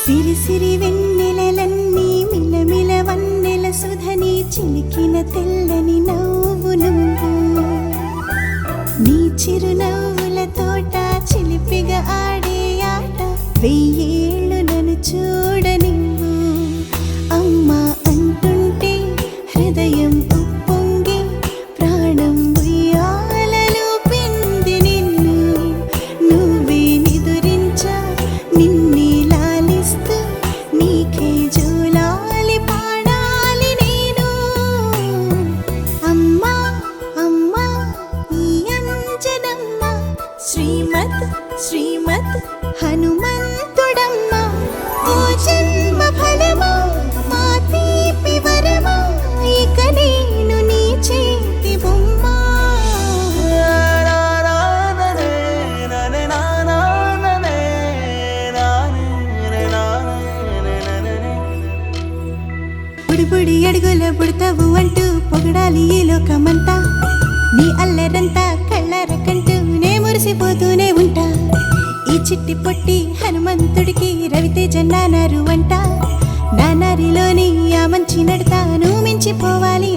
సిరి సిరి వెన్నెలలన్నీ మిలమిల వన్నెల సుధని చిలికిన తెల్లని నవ్వు నువ్వు నీ చిరునవ్వుల తోట చిలిపిగా ఆడే ఆట వెయ్యేళ్ళు నన్ను చూడనివ్వు అమ్మా అంటుంటే హృదయం ఉప్పొంగి ప్రాణం ఉయ్యాలలో పిండి నిన్ను నువ్వే నిదురించా నిన్నే లాలిస్తూ నీకే జోలాలి పాడాలి నేను అమ్మా అమ్మా ఈ అంజనమ్మ శ్రీమత్ శ్రీమత్ హనుమంతుడమ్మ ఓ జన్మ ఫలమా మా తీపి వరమా ఇక నేను నీ చేతి బొమ్మ బుడి బుడి అడుగుల బుడతావు అంటూ పొగడాలి ఈ లోకమంతా నీ అల్లరంతా కళ్ళరకంటూ నే మురిసిపోతూనే ఉంటా ఈ చిట్టి పొట్టి హనుమంతుడికి రవితేజ నానారు అంట నానారిలోని ఆ మంచి నడతాను మించిపోవాలి